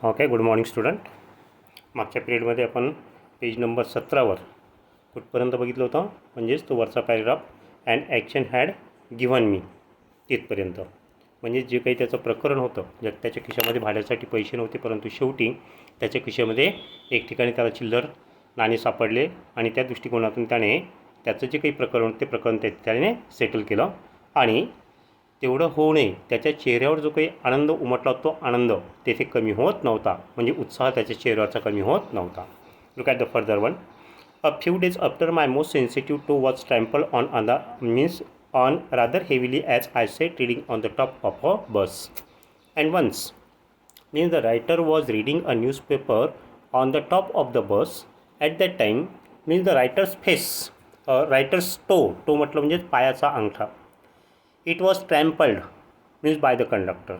Okay, good morning student. मागच्या पिरियडमध्ये आपण पेज नंबर 17वर कुठपर्यंत बघितलं होतं, म्हणजेच तो वरचा paragraph and action had given me तिथपर्यंत. म्हणजे जे काही त्याचं प्रकरण होतं, ज्यात त्याच्या खिशामध्ये भाड्यासाठी पैसे नव्हते, परंतु शेवटी त्याच्या खिशामध्ये एक ठिकाणी त्याला चिल्लर नाणे सापडले आणि त्या दृष्टिकोनातून त्याने त्याचं जे काही प्रकरण होतं ते प्रकरण त्याने सेटल केलं. आणि तेवढं होऊ नये, त्याच्या चेहऱ्यावर जो काही आनंद उमटला तो आनंद तेथे कमी होत नव्हता, म्हणजे उत्साह त्याच्या चेहऱ्यावरचा कमी होत नव्हता. Look at the further one. A few days after my most sensitive toe was trample on means on rather heavily as I sat reading on the top of a bus. And once, means the writer was reading a newspaper on the top of the bus. At that time, means the writer's face, writer's toe मतलब म्हणजे पायाचा अंगठा. It was trampled, means by the conductor.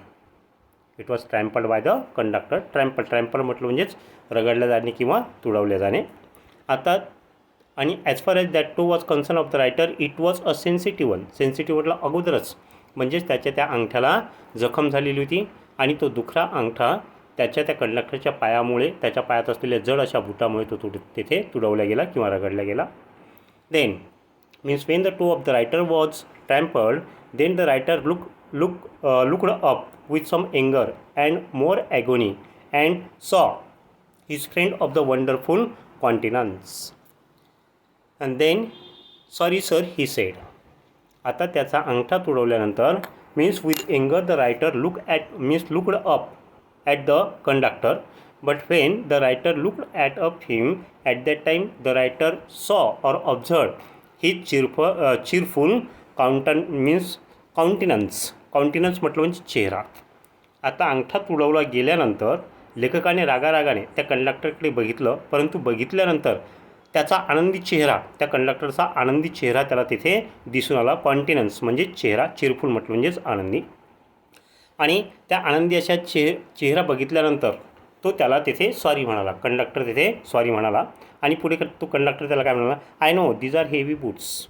It was trampled by the conductor. Trample म्हटलं म्हणजेच रगडल्या जाणे किंवा तुडवल्या जाणे. आता आणि as far as that too was concern of the writer, it was a sensitive one. Sensitive म्हटलं अगोदरच, म्हणजेच त्याच्या त्या अंगठ्याला जखम झालेली होती आणि तो दुखरा अंगठा त्याच्या त्या कंडक्टरच्या पायामुळे, त्याच्या पायात असलेल्या जड अशा बुटामुळे तो तेथे तुडवला गेला किंवा रगडला गेला. Then means when the toe of the writer was trampled, then the writer looked up with some anger and more agony and saw his friend of the wonderful countenance. And then, sorry sir, he said. आता त्याचा अंगठा तुडवल्यानंतर means with anger the writer looked up at the conductor, but when the writer looked at him at that time, the writer saw or observed his cheerful countenance म्हटलं म्हणजे चेहरा. आता अंगठा तुडवला गेल्यानंतर लेखकाने रागारागाने त्या कंडक्टरकडे बघितलं, परंतु बघितल्यानंतर त्याचा आनंदी चेहरा, त्या कंडक्टरचा आनंदी चेहरा त्याला तिथे दिसून आला. कॉन्टिनन्स म्हणजे चेहरा, चिरफुल म्हटलं म्हणजेच आनंदी. आणि त्या आनंदी अशा चेहरा बघितल्यानंतर तो त्याला तिथे सॉरी म्हणाला, कंडक्टर तिथे सॉरी म्हणाला. आणि पुढे तो कंडक्टर त्याला काय म्हणाला, I know these are heavy boots.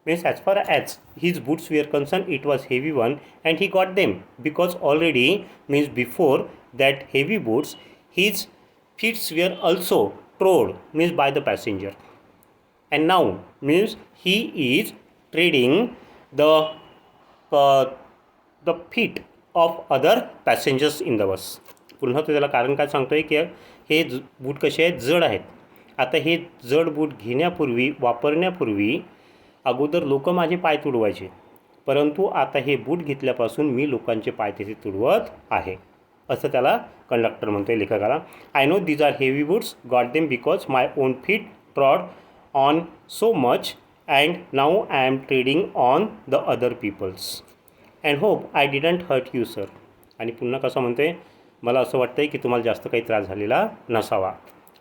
Means as far as his boots were concern, it was heavy one and he got them because already means before that heavy boots his feets were also trod means by the passenger, and now means he is trading the feet of other passengers in the bus. पुन्हा तो त्याला कारण काय सांगतोय की हे बूट कसे आहेत, जड आहेत. आता हे जड बूट घेण्यापूर्वी, वापरण्यापूर्वी अगोदर लोक माझे पाय तुडवायचे, परंतु आता हे बूट घेतल्यापासून मी लोकांचे पाय तिथे तुडवत आहे, असं त्याला कंडक्टर म्हणतोय लेखकाला. I know these are heavy boots, got them because my own feet trod on so much and now I am treading on the other peoples and hope I didn't hurt you sir. आणि पुन्हा कसं म्हणतोय, मला असं वाटतं आहे की तुम्हाला जास्त काही त्रास झालेला नसावा,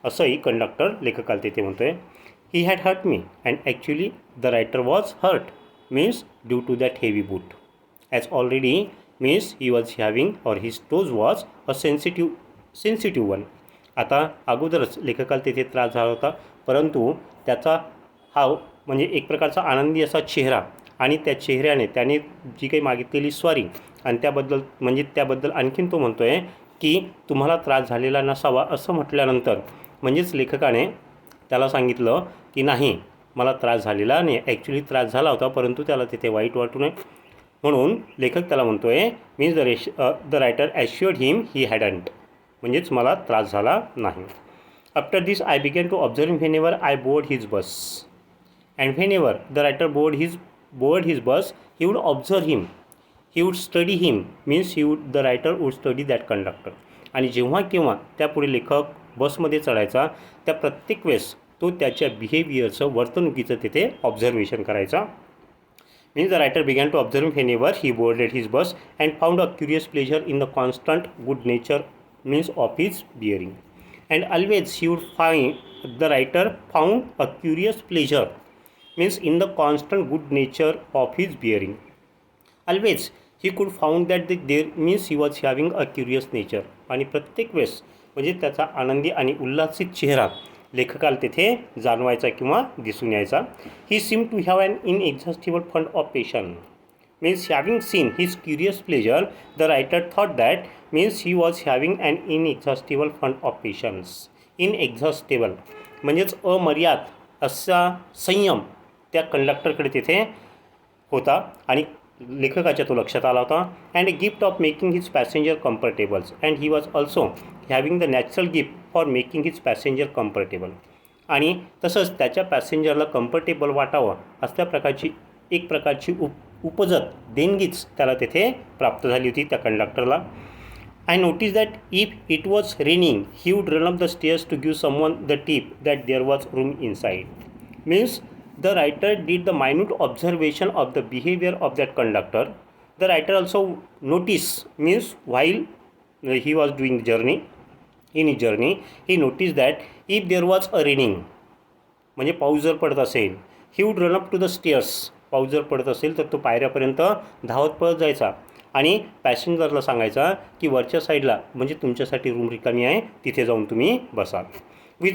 असंही कंडक्टर लेखकाला तिथे म्हणतोय. He had hurt me and actually the writer was hurt means due to that heavy boot as already means he was having or his toes was a sensitive one. आता अगोदरच लेखकाला तेथे त्रास झाला होता, परंतु त्याचा हा म्हणजे एक प्रकारचा आनंदी असा चेहरा आणि त्या चेहऱ्याने त्याने जी काही मागितलेली स्वारी आणि त्याबद्दल आणखीन तो म्हणतो आहे की तुम्हाला त्रास झालेला नसावा, असं म्हटल्यानंतर म्हणजेच लेखकाने त्याला सांगितलं की नाही मला त्रास झालेला नाही, ॲक्च्युली त्रास झाला होता, परंतु त्याला तिथे वाईट वाटू नये म्हणून लेखक त्याला म्हणतो आहे means the writer assured him he hadn't, म्हणजेच मला त्रास झाला नाही. After this I began to observe whenever I board his bus and whenever the writer board his bus he would observe him, he would study him means the writer would study that conductor. आणि जेव्हा केव्हा त्यापुढे लेखक बसमध्ये चढायचा त्या प्रत्येक वेळेस तो त्याच्या बिहेवियरचं, वर्तणुकीचं तिथे ऑब्झर्वेशन करायचा. Means the writer began to observe whenever he boarded his bus and found a curious pleasure in the constant good nature means of his bearing. And always he would find, the writer found a curious pleasure means in the constant good nature of his bearing. Always he could found that there means he was having a curious nature. आणि प्रत्येक वेळेस म्हणजे त्याचा आनंदी आणि उल्हासित चेहरा लेखकाला तिथे जाणवायचा किंवा दिसून यायचा. He seem to have an inexhaustible fund of patience means having seen his curious pleasure, the writer thought that means he was having an inexhaustible fund of patience. inexhaustible म्हणजेच अमर्याद असा संयम त्या कंडक्टरकडे तिथे होता आणि लेखकाच्या तो लक्षात आला होता. And gift of making his passenger comfortables and he was also having the natural gift for making his passenger comfortable. आणि तसंच त्याच्या पॅसेंजरला कम्फर्टेबल वाटावं असल्या प्रकारची एक प्रकारची उपजत देणगीच त्याला तेथे प्राप्त झाली होती त्या कंडक्टरला. I notice that if it was raining he would run up the stairs to give someone the tip that there was room inside. Means the writer did the minute observation of the behavior of that conductor. The writer also noticed, means while he was doing the journey, in his journey, he noticed that if there was a raining, म्हणजे पाऊस जर पडत असेल, he would run up to the stairs. पाऊस जर पडत असेल तर तो पायऱ्यापर्यंत धावत पळत जायचा आणि पॅसेंजरला सांगायचा की वरच्या साईडला म्हणजे तुमच्यासाठी रूम रिकामी आहे, तिथे जाऊन तुम्ही बसा. With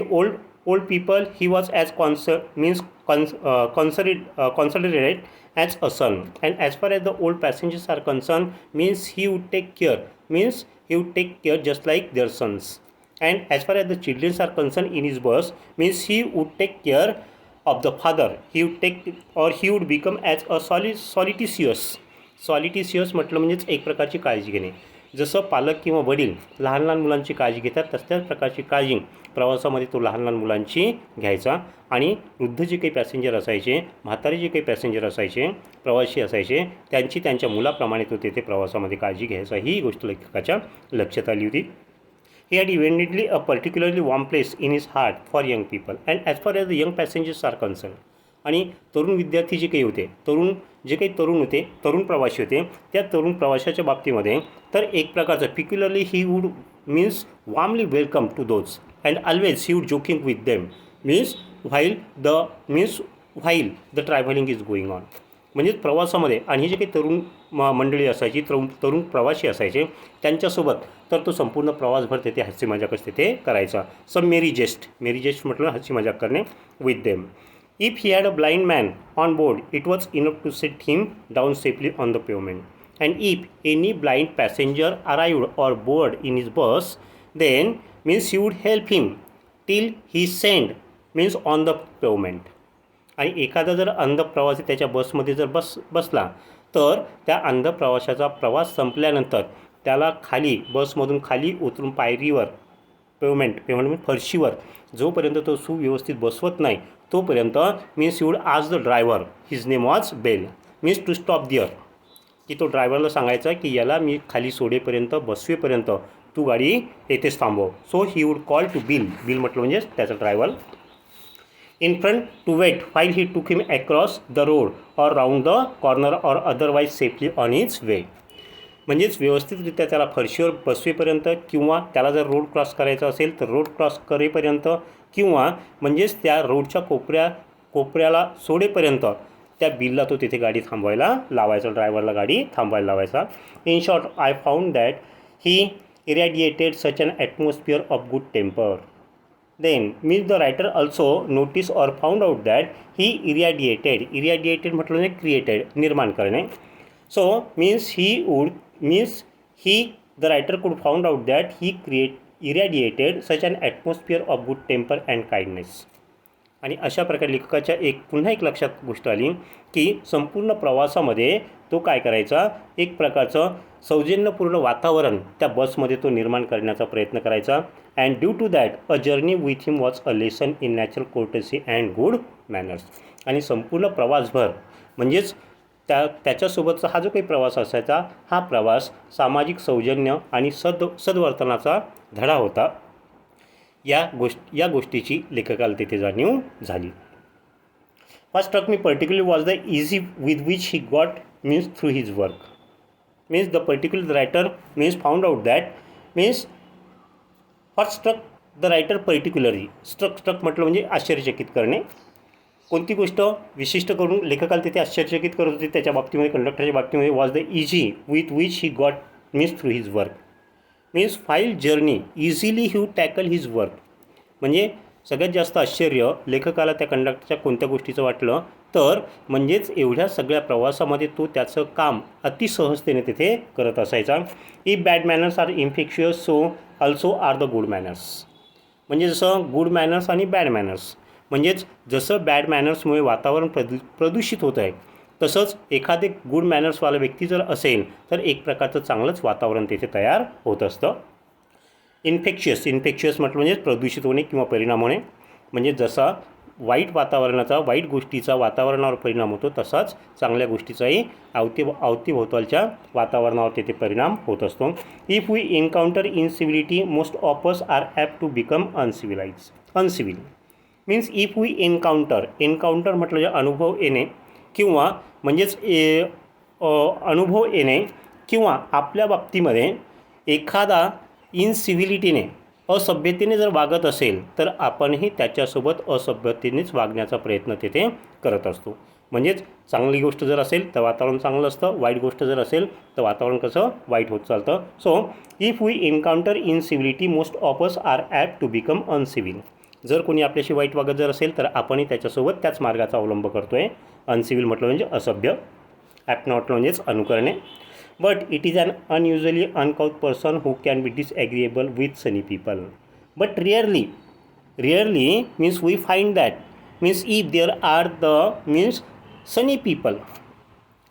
old people he was as considerate as a son, and as far as the old passengers are concerned means he would take care just like their sons. And as far as the children are concerned in his bus means he would take care of the father. He would become as a solicitous म्हटलं म्हणजेच एक प्रकारची काळजी घेणे. जसं पालक किंवा वडील लहान लहान मुलांची काळजी घेतात तशाच प्रकारची काळजी प्रवासामध्ये तो लहान लहान मुलांची घ्यायचा. आणि वृद्ध जे काही पॅसेंजर असायचे, म्हातारे जे काही पॅसेंजर असायचे, प्रवासी असायचे, त्यांची त्यांच्या मुलाप्रमाणे तो तेथे प्रवासामध्ये काळजी घ्यायचा. ही गोष्ट लेखकाच्या लक्षात आली होती. He had evidently a particularly warm place in his heart for young people and as far as the young passengers are concerned. आणि तरुण विद्यार्थी जे काही होते, तरुण प्रवासी होते, त्या तरुण प्रवाशाच्या बाबतीमध्ये तर एक प्रकारचं peculiarly he would means warmly welcome to those and always he would joking with them means while the travelling is going on. म्हणजेच प्रवासामध्ये आणि हे जे काही तरुण मंडळी असायची, तरुण प्रवासी असायचे, त्यांच्यासोबत तर तो संपूर्ण प्रवासभर तेथे हसी मजाकच तेथे करायचा. सम मेरी जेस्ट म्हटलं हसी मजाक करणे with them. If he had a blind man on board, it was enough to set him down safely on the pavement. And if any blind passenger arrived or board in his bus, then means he would help him till he sent means on the pavement. आणि एखादा जर अंध प्रवासी त्याच्या बसमध्ये जर बसला तर त्या अंध प्रवाशाचा प्रवास संपल्यानंतर त्याला बसमधून खाली उतरून पायरीवर पेमेंट फरशीवर जोपर्यंत तो सुव्यवस्थित बसवत नाही तोपर्यंत means you would ask the driver, his name was bell, means to stop there, की तो ड्रायव्हरला सांगायचा की याला मी खाली सोडेपर्यंत बसवेपर्यंत तू गाडी येथेच थांबव. So he would call to bill म्हटलं म्हणजे त्याचा driver in front to wait while he took him across the road or round the corner or otherwise safely on his way. म्हणजेच व्यवस्थितरित्या त्याला फरशीवर बसवेपर्यंत किंवा त्याला जर रोड क्रॉस करायचा असेल तर रोड क्रॉस करेपर्यंत किंवा म्हणजेच त्या रोडच्या कोपऱ्याला सोडेपर्यंत त्या बिलला तो तिथे गाडी थांबवायला लावायचा, ड्रायव्हरला गाडी थांबवायला लावायचा. In short I found that he irradiated such an atmosphere of good temper. Then means the writer also notice or found out that he irradiated म्हटलं म्हणजे क्रिएटेड, निर्माण करणे. So means the writer could found out that he irradiated such an atmosphere of good temper and kindness. आणि अशा प्रकारे लेखकाच्या पुन्हा एक लक्षात गोष्ट आली की संपूर्ण प्रवासामध्ये तो काय करायचा, एक प्रकारचं सौजन्यपूर्ण वातावरण त्या बसमध्ये तो निर्माण करण्याचा प्रयत्न करायचा. And due to that a journey with him was a lesson in natural courtesy and good manners. आणि संपूर्ण प्रवासभर म्हणजेच त्याच्यासोबतचा हा जो काही प्रवास असायचा हा प्रवास सामाजिक सौजन्य आणि सद्वर्तनाचा धडा होता. या गोष्टीची लेखकाला तिथे जाणीव झाली. What struck me particularly was the ease with which he got means through his work. Means the particular writer means found out that means what struck the writer particularly. Struck म्हटलं म्हणजे आश्चर्यचकित करणे. कोणती गोष्ट विशिष्ट करून लेखकाला तिथे आश्चर्यचकित करत होती त्याच्या बाबतीमध्ये, कंडक्टरच्या बाबतीमध्ये, was the easy with which he got means through his work. Means file journey easily he tackle his work. म्हणजे सगळ्यात जास्त आश्चर्य लेखकाला त्या कंडक्टरच्या कोणत्या गोष्टीचं वाटलं तर म्हणजेच एवढ्या सगळ्या प्रवासामध्ये तो त्याचं काम अतिसहजतेने तिथे करत असायचा. If bad manners are infectious so also are the good manners. म्हणजे जसं गुड मॅनर्स आणि बॅड मॅनर्स, म्हणजेच जसं बॅड मॅनर्समुळे वातावरण प्रदूषित होतं आहे, तसंच एखादे गुड मॅनर्सवाला व्यक्ती जर असेल तर एक प्रकारचं चांगलंच वातावरण तिथे तयार होत असतं. इन्फेक्शियस म्हटलं म्हणजे प्रदूषित होणे किंवा परिणाम होणे. म्हणजे जसा वाईट वातावरणाचा, वाईट गोष्टीचा वातावरणावर परिणाम होतो, तसाच चांगल्या गोष्टीचाही अवतीभोवतालच्या वातावरणावर तिथे परिणाम होत असतो. If we encounter incivility most of us are apt to become uncivil. Means if we encounter म्हटलं म्हणजे अनुभव येणे किंवा म्हणजेच अनुभव येणे किंवा आपल्या बाबतीमध्ये एखादा इनसिव्हिलिटीने, असभ्यतेने जर वागत असेल तर आपणही त्याच्यासोबत असभ्यतेनेच वागण्याचा प्रयत्न तिथे करत असतो. म्हणजेच चांगली गोष्ट जर असेल तर वातावरण चांगलं असतं, वाईट गोष्ट जर असेल तर वातावरण कसं वाईट होत चालतं. So if we encounter incivility most of us are apt to become uncivil. जर कोणी आपल्याशी वाईट वागत जर असेल तर आपणही त्याच्यासोबत त्याच मार्गाचा अवलंब करतो आहे. अनसिव्हिल म्हटलं म्हणजे असभ्य, ॲप्ट म्हटलं म्हणजेच अनुकरणे. But it is an unusually uncouth person who can be disagreeable with sunny people. But rarely means we find that means if there are the means sunny people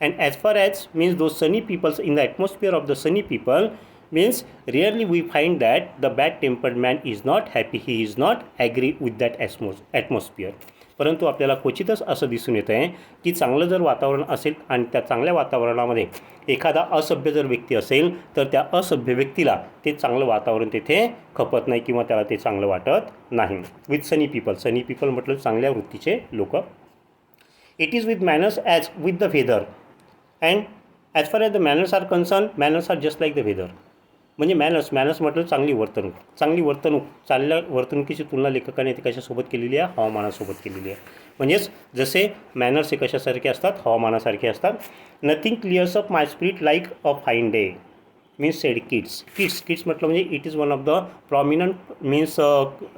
and as far as means those sunny peoples in the atmosphere of the sunny people means rarely we find that the bad tempered man is not happy, he is not agree with that atmosphere. परंतु आपल्याला क्वचितच असं दिसून येतं आहे की चांगलं जर वातावरण असेल आणि त्या चांगल्या वातावरणामध्ये एखादा असभ्य जर व्यक्ती असेल तर त्या असभ्य व्यक्तीला ते चांगलं वातावरण तिथे खपत नाही किंवा त्याला ते चांगलं वाटत नाही. विथ सनी पीपल म्हटलं चांगल्या वृत्तीचे लोक. It is with manners as with the weather and as far as the manners are concern manners are just like the weather. म्हणजे मॅनर्स म्हटलं चांगली वर्तणूक. चांगल्या वर्तणुकीची तुलना लेखकाने ते कशासोबत केलेली आहे, हवामानासोबत केलेली आहे. म्हणजेच जसे मॅनर्स हे कशासारखे असतात, हवामानासारखे असतात. Nothing clears up my spirit like a fine day means said Keats म्हटलं म्हणजे it is one of the prominent means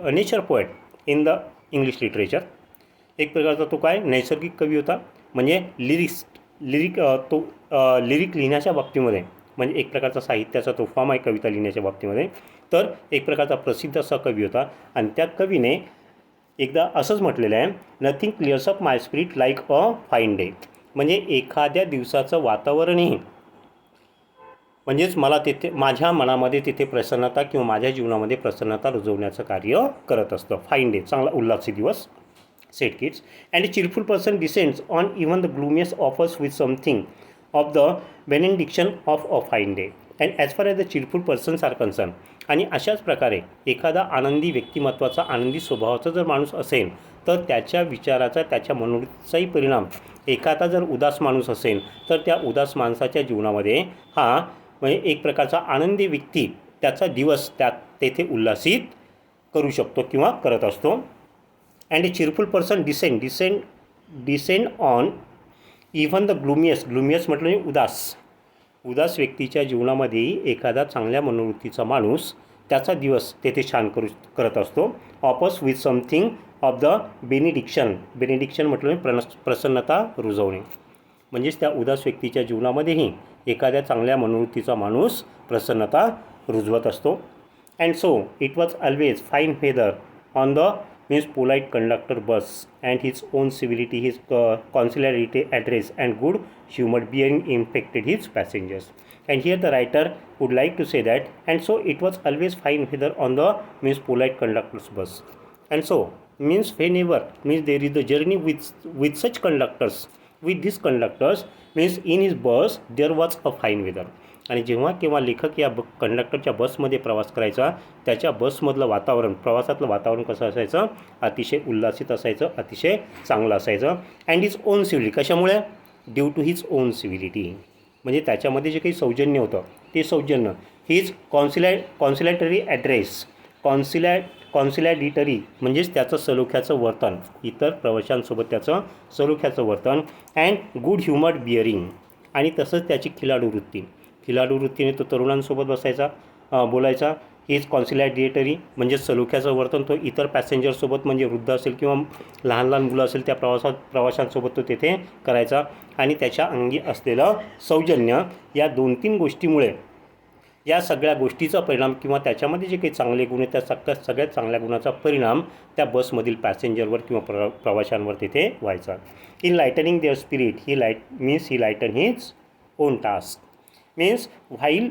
nature poet in the English literature. एक प्रकारचा तो काय नैसर्गिक कवी होता. म्हणजे लिरिक लिहिण्याच्या बाबतीमध्ये म्हणजे एक प्रकारचा साहित्याचा तो फॉर्म आहे कविता लिहिण्याच्या बाबतीमध्ये. तर एक प्रकारचा प्रसिद्ध असा कवी होता आणि त्या कवीने एकदा असंच म्हटलेलं आहे, nothing clears up my spirit like a fine day. म्हणजे एखाद्या दिवसाचं वातावरणही म्हणजेच मला तिथे माझ्या मनामध्ये तिथे प्रसन्नता किंवा माझ्या जीवनामध्ये प्रसन्नता रुजवण्याचं कार्य करत असतं. फाईन डे चांगला उल्हासी दिवस. said kids, and a cheerful person descends on even the gloomiest of us with something of the benediction of a fine day. And as far as the cheerful persons are concerned, आणि अशाच प्रकारे एखादा आनंदी व्यक्तिमत्वाचा, आनंदी स्वभावाचा जर माणूस असेल तर त्याच्या विचाराचा, त्याच्या मनोवृत्तीचाही परिणाम, एखादा जर उदास माणूस असेल तर त्या उदास माणसाच्या जीवनामध्ये हा म्हणजे एक प्रकारचा आनंदी व्यक्ती त्याचा दिवस तेथे उल्हासित करू शकतो किंवा करत असतो. And A cheerful person descend on even the gloomiest म्हटलं उदास व्यक्तीच्या जीवनामध्येही एखादा चांगल्या मनोवृत्तीचा माणूस त्याचा दिवस तेथे छान करत असतो. Opus with something of the benediction म्हटलं प्रसन्नता रुजवणे. म्हणजेच त्या उदास व्यक्तीच्या जीवनामध्येही एखाद्या चांगल्या मनोवृत्तीचा माणूस प्रसन्नता रुजवत असतो. And so it was always fine weather on the means polite conductor bus and his own civility, his conciliatory address and good humored bearing infected his passengers. And here the writer would like to say that, and so it was always fine weather on the means polite conductor's bus. And so means whenever means there is the journey with such conductors, with these conductors means in his bus there was a fine weather. आणि जेव्हा केव्हा लेखक या कंडक्टरच्या बसमध्ये प्रवास करायचा त्याच्या बसमधलं वातावरण, प्रवासातलं वातावरण कसं असायचं, अतिशय उल्हासित असायचं, अतिशय चांगलं असायचं. अँड हिज ओन सिव्हिलिटी, कशामुळे, ड्यू टू हिज ओन सिव्हिलिटी. म्हणजे त्याच्यामध्ये जे काही सौजन्य होतं ते सौजन्य, हिज कॉन्सिलॅटरी ॲड्रेस, कॉन्सिलॅडिटरी म्हणजेच त्याचं सलोख्याचं वर्तन, इतर प्रवाशांसोबत त्याचं सलोख्याचं वर्तन. अँड गुड ह्युमर्ड बिअरिंग, आणि तसंच त्याची खिलाडू वृत्तीने तो तरुणांसोबत बोलायचा. इज कॉन्सिलॅडिएटरी म्हणजे सलोख्याचं वर्तन तो इतर पॅसेंजरसोबत म्हणजे वृद्ध असेल किंवा लहान लहान मुलं असेल त्या प्रवाशांसोबत तो तेथे करायचा. आणि त्याच्या अंगी असलेलं सौजन्य या 2-3 गोष्टीमुळे या सगळ्या गोष्टीचा परिणाम किंवा त्याच्यामध्ये जे काही चांगले गुण आहेत त्या सगळ्यात चांगल्या गुणाचा परिणाम त्या बसमधील पॅसेंजरवर किंवा प्रवाशांवर तिथे व्हायचा. In lightening their spirit he lighten his own task means while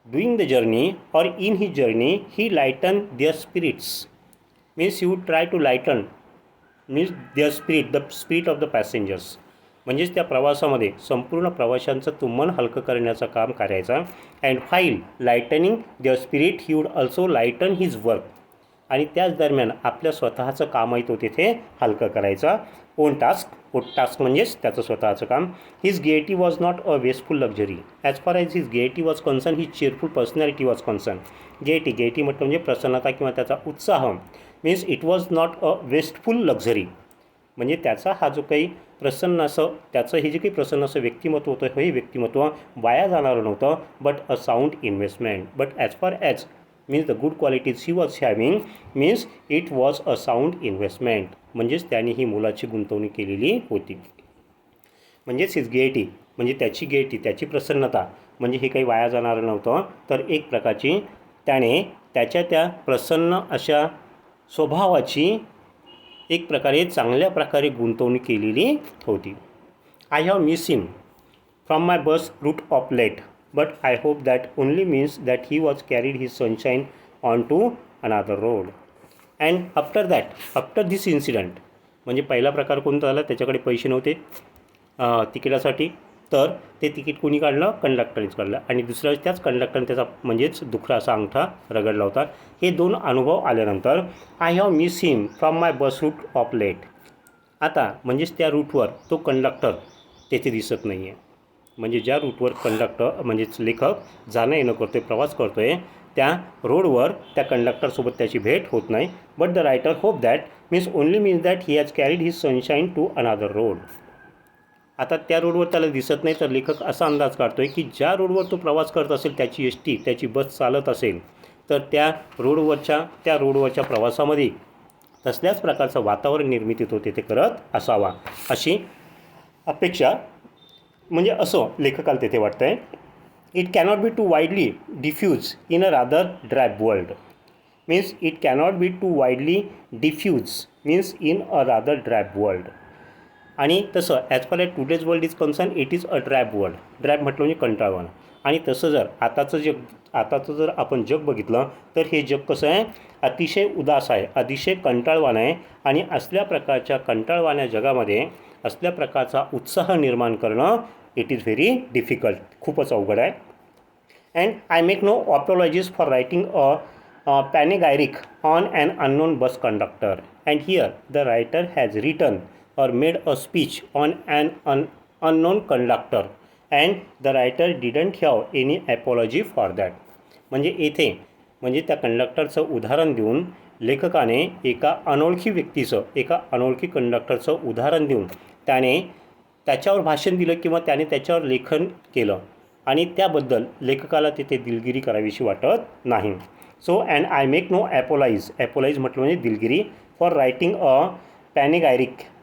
doing the journey or in his journey he lighten their spirits means you try to lighten means their spirit the spirit of the passengers म्हणजेच त्या प्रवासामध्ये संपूर्ण प्रवाशांचं तो मन हलकं करण्याचं काम करायचा. And while lightening their spirit he would also lighten his work आणि त्याच दरम्यान आपल्या स्वतःचं कामही तो तिथे हलकं करायचा. ओन टास्क म्हणजेच त्याचं स्वतःचं काम. His gaiety was not a wasteful luxury as far as his gaiety was concern his cheerful personality was concern. Gaiety म्हटलं म्हणजे प्रसन्नता किंवा त्याचा उत्साह means it was not a wasteful luxury म्हणजे त्याचा हा जो काही प्रसन्न असं त्याचं हे जे काही प्रसन्न असं व्यक्तिमत्व होतं हे व्यक्तिमत्व वाया जाणारं नव्हतं but a sound investment. But as far as means the good qualities he was having means it was a sound investment म्हणजेच त्याने ही मोलाची गुंतवणूक केलेली होती. म्हणजेच हिज गेएटी म्हणजे त्याची गेएटी त्याची प्रसन्नता म्हणजे हे काही वाया जाणारं नव्हतं तर एक प्रकारची त्याने त्याच्या त्या प्रसन्न अशा स्वभावाची एक प्रकारे चांगल्या प्रकारे गुंतवणूक केलेली होती. I have miss him from my bus route of late but I hope that only means that he was carried his sunshine on to another road. And after this incident म्हणजे पहिला प्रकार कोणता झाला त्याच्याकडे पैसे नव्हते तिकिटासाठी तर ते तिकीट कोणी काढलं कंडक्टरनेच काढलं आणि दुसऱ्या त्याच कंडक्टरने त्याचा म्हणजेच दुखरा असा अंगठा रगडला होता. हे 2 अनुभव आल्यानंतर I have miss him from my bus route of late आता म्हणजेच त्या रूटवर तो कंडक्टर तेथे दिसत नाही आहे म्हणजे ज्या रूटवर कंडक्टर म्हणजेच लेखक जाणं येणं करतो आहे प्रवास करतो आहे त्या रोडवर त्या कंडक्टरसोबत त्याची भेट होत नाही. But the writer hope that means that he has carried his sunshine to another road. आता त्या रोडवर त्याला दिसत नाही तर लेखक असा अंदाज काढतो आहे की ज्या रोडवर तो प्रवास करत असेल त्याची एसटी त्याची बस चालत असेल तर त्या रोडवरच्या प्रवासामध्ये तसल्याच प्रकारचं वातावरण निर्मिती तो तेथे करत असावा अशी अपेक्षा म्हणजे असं लेखकाला तेथे वाटतं आहे. It cannot be too widely diffuse in a rather dry world means it cannot be too widely diffuse means in a rather dry world आणि तसं as far as today's world is concern it is a drab world. Drab म्हटलं म्हणजे कंटाळवाणं आणि तसं जर आताचं जर आपण जग बघितलं तर हे जग कसं आहे अतिशय उदास आहे अतिशय कंटाळवाणं आहे आणि असल्या प्रकारच्या कंटाळवाण्या जगामध्ये असल्या प्रकारचा उत्साह निर्माण करणं इट इज व्हेरी डिफिकल्ट खूपच अवघड आहे. And I make no apologies for writing a panegyric on an unknown bus conductor and here the writer has written or made a speech on an unknown conductor and the writer didn't have any apology for that. म्हणजे येथे म्हणजे त्या कंडक्टरचं उदाहरण देऊन लेखकाने एका अनोळखी कंडक्टरचं उदाहरण देऊन त्याने त्याच्यावर भाषण दिलं किंवा त्याने त्याच्यावर लेखन केलं आणि त्याबद्दल लेखकाला तिथे दिलगिरी करावीशी वाटत नाही. So and I make no apologize म्हटलं म्हणजे दिलगिरी फॉर रायटिंग अ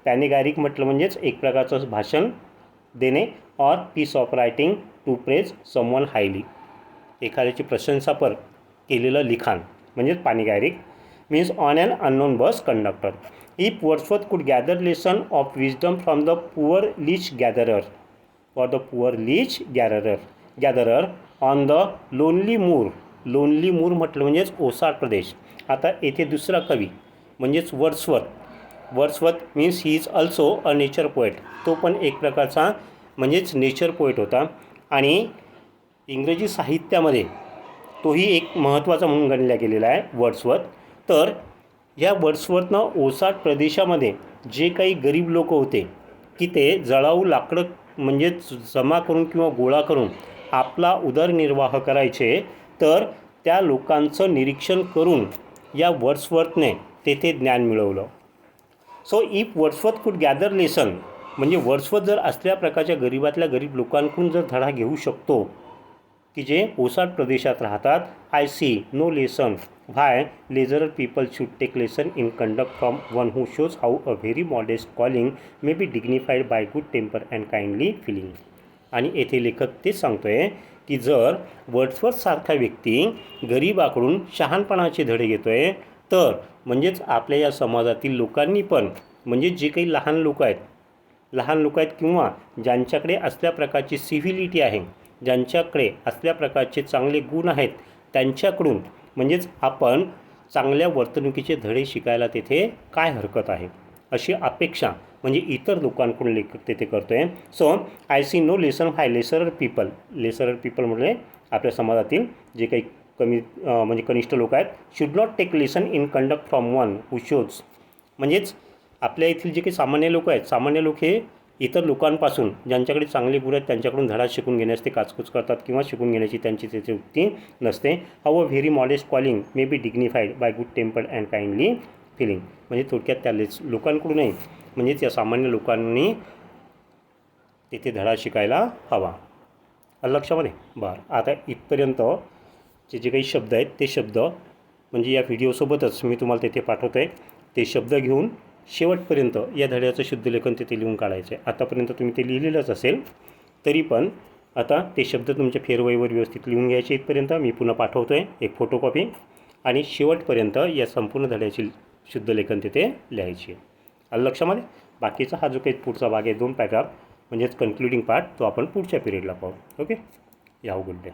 पॅनेगायरिक म्हटलं म्हणजेच एक प्रकारचं भाषण देणे or piece of writing to praise someone highly एखाद्याची प्रशंसापर केलेलं लिखाण म्हणजेच panegyric means on an unknown bus conductor. If Wordsworth could gather lesson of wisdom from the poor leech gatherer on the lonely moor म्हटलं म्हणजेच ओसाड प्रदेश. आता येथे दुसरा कवी म्हणजेच Wordsworth means he is also a nature poet. तो पण एक प्रकारचा म्हणजेच नेचर पोएट होता आणि इंग्रजी साहित्यामध्ये तोही एक महत्त्वाचा म्हणून गणला गेलेला आहे वर्ड्सवर्थ. तर या वर्ड्सवर्थनं ओसाड प्रदेशामध्ये जे काही गरीब लोक होते की ते जळाऊ लाकडं म्हणजेच जमा करून किंवा गोळा करून आपला उदरनिर्वाह करायचे तर त्या लोकांचं निरीक्षण करून या वर्ड्सवर्थने तेथे ज्ञान मिळवलं. So if Wordsworth could gather lesson म्हणजे वर्ड्सवर्थ जर असल्या प्रकारच्या गरीबातल्या गरीब लोकांकडून जर धडा घेऊ शकतो की जे ओसाड प्रदेशात राहतात. I see no lesson why lesser people should take lesson in conduct from one who shows how a very modest calling may be dignified by good temper and kindly feeling. आणि येथे लेखक तेच सांगतो आहे की जर वर्ड्सवर्थसारखा व्यक्ती गरिबाकडून शहाणपणाचे धडे घेतो आहे तर म्हणजेच आपल्या या समाजातील लोकांनी पण म्हणजे जे काही लहान लोक आहेत किंवा ज्यांच्याकडे असल्या प्रकारची सिव्हिलिटी आहे, ज्यांच्याकडे असल्या प्रकारचे चांगले गुण आहेत, त्यांच्याकडून म्हणजेच आपण चांगल्या वर्तणुकीचे धडे शिकायला तेथे काय हरकत आहे अशी अपेक्षा म्हणजे इतर लोकांकडून लेखक तेथे करतो आहे. So I see no lesson why lesser people म्हणजे आपल्या समाजातील जे काही कमी म्हणजे कनिष्ठ लोक आहेत, should not take lesson in conduct from one who shows म्हणजेच आपल्या येथील जे काही सामान्य लोक हे इतर लोकांपासून ज्यांच्याकडे चांगले गुण आहेत त्यांच्याकडून धडा शिकून घेण्यास ते काचकूच करतात किंवा शिकून घेण्याची त्यांची त्याची वृत्ती नसते. How a very modest calling may be dignified by good tempered and kindly feeling म्हणजे थोडक्यात त्या लोकांकडूनही म्हणजेच या सामान्य लोकांनी तिथे धडा शिकायला हवा. लक्षामध्ये बरं. आता इथपर्यंतचे जे काही शब्द आहेत ते शब्द म्हणजे या व्हिडिओसोबतच मी तुम्हाला तिथे पाठवतो आहे. ते शब्द घेऊन शेवटपर्यंत या धड्याचं शुद्धलेखन तिथे लिहून काढायचं आहे. आतापर्यंत तुम्ही ते लिहिलेलंच असेल तरी पण आता ते शब्द तुमच्या फेरवहीवर व्यवस्थित लिहून घ्यायचे. इथपर्यंत मी पुन्हा पाठवतो आहे एक फोटोकॉपी आणि शेवटपर्यंत या संपूर्ण धड्याची शुद्धलेखन तिथे लिहायची आहे. आलं लक्षामध्ये. बाकीचा हा जो काही पुढचा भाग आहे 2 पॅराग्राफ म्हणजेच कन्क्लुडिंग पार्ट तो आपण पुढच्या पिरियडला पाहू. ओके. या गुड डे.